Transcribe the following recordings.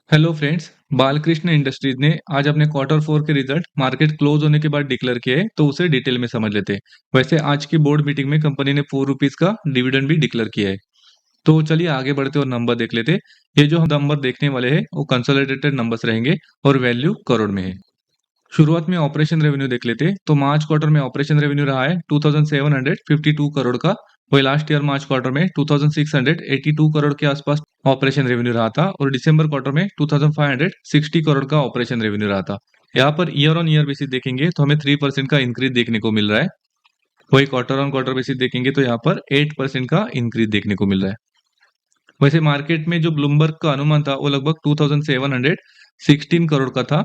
Hello friends. Balkrishna industries ने आज अपने क्वार्टर फोर के रिजल्ट मार्केट क्लोज होने के बाद डिक्लेयर किए हैं, तो उसे डिटेल में समझ लेते हैं। वैसे आज की बोर्ड मीटिंग में कंपनी ने ₹4 का डिविडेंड भी डिक्लेयर किया है। तो चलिए आगे बढ़ते और नंबर देख लेते हैं। ये जो हम नंबर देखने वाले हैं वो कंसोलिडेटेड नंबर्स रहेंगे और वैल्यू करोड़ में है। शुरुआत में ऑपरेशन रेवेन्यू देख लेते हैं। तो मार्च क्वार्टर में ऑपरेशन रेवेन्यू रहा है 2752 करोड़ का। वही लास्ट ईयर मार्च क्वार्टर में 2682 करोड़ के आसपास ऑपरेशन रेवेन्यू रहा था और दिसंबर क्वार्टर में 2560 करोड़ का ऑपरेशन रेवेन्यू रहा था। यहाँ per year on year basis देखेंगे तो हमें 3% का इंक्रीज देखने को मिल रहा है। वही क्वार्टर ऑन क्वार्टर बेसिस देखेंगे तो यहाँ पर 8% का इंक्रीज देखने को मिल रहा है। वैसे मार्केट में जो ब्लूमबर्ग का अनुमान था वो लगभग 2716 करोड़ का था,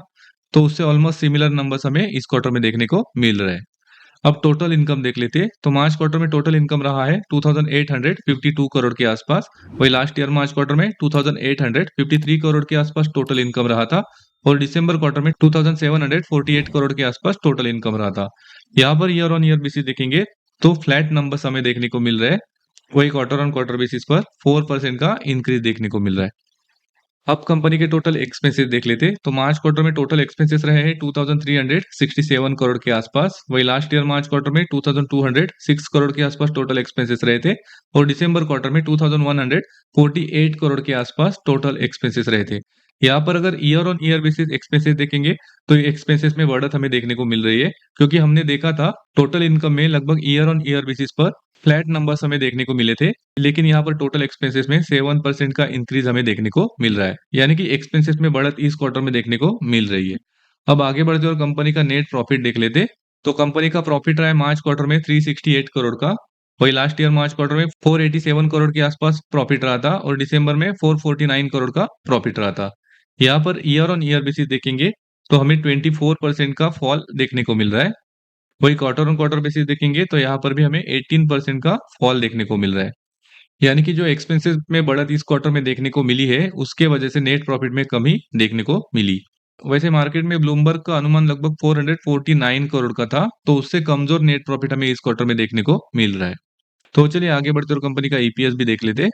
तो उससे ऑलमोस्ट सिमिलर नंबर्स हमें इस क्वार्टर में देखने को मिल रहे हैं। अब टोटल इनकम देख लेते हैं। तो मार्च क्वार्टर में टोटल इनकम रहा है 2852 करोड़ के आसपास। वही लास्ट ईयर मार्च क्वार्टर में 2853 करोड़ के आसपास टोटल इनकम रहा था और दिसंबर क्वार्टर में 2748 करोड़ के आसपास टोटल इनकम रहा था। यहाँ per year on year basis देखेंगे तो फ्लैट नंबर्स हमें देखने को मिल रहे हैं। वही क्वार्टर ऑन क्वार्टर बेसिस पर 4% का इंक्रीज देखने को मिल रहा है। अब कंपनी के टोटल एक्सपेंसेस देख लेते हैं। तो मार्च क्वार्टर में टोटल एक्सपेंसेस रहे हैं 2367 करोड़ के आसपास। वही लास्ट ईयर मार्च क्वार्टर में 2206 करोड़ के आसपास टोटल एक्सपेंसेस रहे थे और दिसंबर क्वार्टर में 2148 करोड़ के आसपास टोटल एक्सपेंसेस रहे थे। यहाँ पर अगर year on year basis expenses देखेंगे तो एक्सपेंसेस में बढ़त हमें देखने को मिल रही है, क्योंकि हमने देखा था टोटल इनकम में लगभग ईयर ऑन ईयर बेसिस पर फ्लैट नंबर्स हमें देखने को मिले थे, लेकिन यहाँ पर टोटल एक्सपेंसेस में 7% का इंक्रीज हमें देखने को मिल रहा है। यानी कि एक्सपेंसेस में बढ़त इस क्वार्टर में देखने को मिल रही है। अब आगे बढ़ते और कंपनी का नेट प्रॉफिट देख लेते। तो कंपनी का प्रॉफिट रहा है मार्च क्वार्टर में 368 करोड़ का। वही लास्ट ईयर मार्च क्वार्टर में 487 करोड़ के आसपास प्रॉफिट रहा था और दिसंबर में 449 करोड़ का प्रॉफिट रहा था। यहाँ per year on year basis देखेंगे तो हमें 24% का फॉल देखने को मिल रहा है। वही क्वार्टर ऑन क्वार्टर बेसिस देखेंगे तो यहाँ पर भी हमें 18% का फॉल देखने को मिल रहा है। यानी कि जो एक्सपेंसेस में बढ़त इस क्वार्टर में देखने को मिली है, उसके वजह से नेट प्रॉफिट में कमी देखने को मिली। वैसे मार्केट में ब्लूमबर्ग का अनुमान लगभग 449 करोड़ का था, तो उससे कमजोर नेट प्रॉफिट हमें इस क्वार्टर में देखने को मिल रहा है। तो चलिए आगे बढ़ते और कंपनी का ईपीएस भी देख लेते हैं।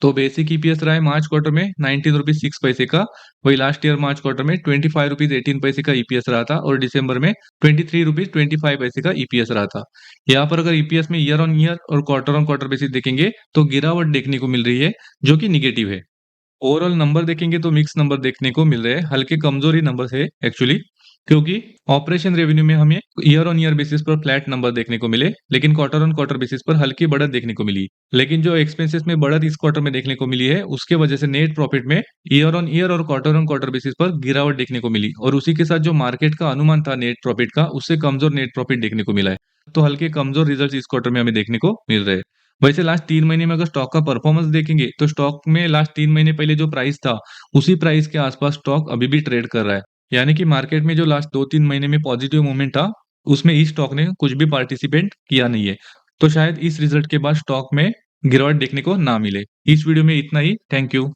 तो बेसिक ईपीएस रहा है मार्च क्वार्टर में 19 रुपीज 6 पैसे का। वही लास्ट ईयर मार्च क्वार्टर में 25 रुपीज 18 पैसे का ईपीएस रहा था और दिसंबर में 23 रुपीज 25 पैसे का ईपीएस रहा था। यहाँ पर अगर ईपीएस में ईयर ऑन ईयर और क्वार्टर ऑन क्वार्टर बेसिस देखेंगे तो गिरावट देखने को मिल रही है, जो कि निगेटिव है। ओवरऑल नंबर देखेंगे तो मिक्स नंबर देखने को मिल रहे हैं, हल्के कमजोरी नंबर है एक्चुअली, क्योंकि ऑपरेशन रेवेन्यू में हमें ईयर ऑन ईयर बेसिस पर फ्लैट नंबर देखने को मिले, लेकिन क्वार्टर ऑन क्वार्टर बेसिस पर हल्की बढ़त देखने को मिली। लेकिन जो एक्सपेंसेस में बढ़त इस क्वार्टर में देखने को मिली है, उसके वजह से नेट प्रॉफिट में ईयर और क्वार्टर ऑन क्वार्टर बेसिस पर गिरावट देखने को मिली और उसी के साथ जो मार्केट का अनुमान था नेट प्रॉफिट का, उससे कमजोर नेट प्रॉफिट देखने को मिला है। तो हल्के कमजोर रिजल्ट इस क्वार्टर में हमें देखने को मिल रहे हैं। वैसे लास्ट 3 महीने में अगर स्टॉक का परफॉर्मेंस देखेंगे, तो स्टॉक में लास्ट 3 महीने पहले जो प्राइस था, उसी प्राइस के आसपास स्टॉक अभी भी ट्रेड कर रहा है। यानी कि मार्केट में जो लास्ट 2-3 महीने में पॉजिटिव मूवमेंट था, उसमें इस स्टॉक ने कुछ भी पार्टिसिपेट किया नहीं है। तो शायद इस रिजल्ट के बाद स्टॉक में गिरावट देखने को ना मिले। इस वीडियो में इतना ही। Thank you.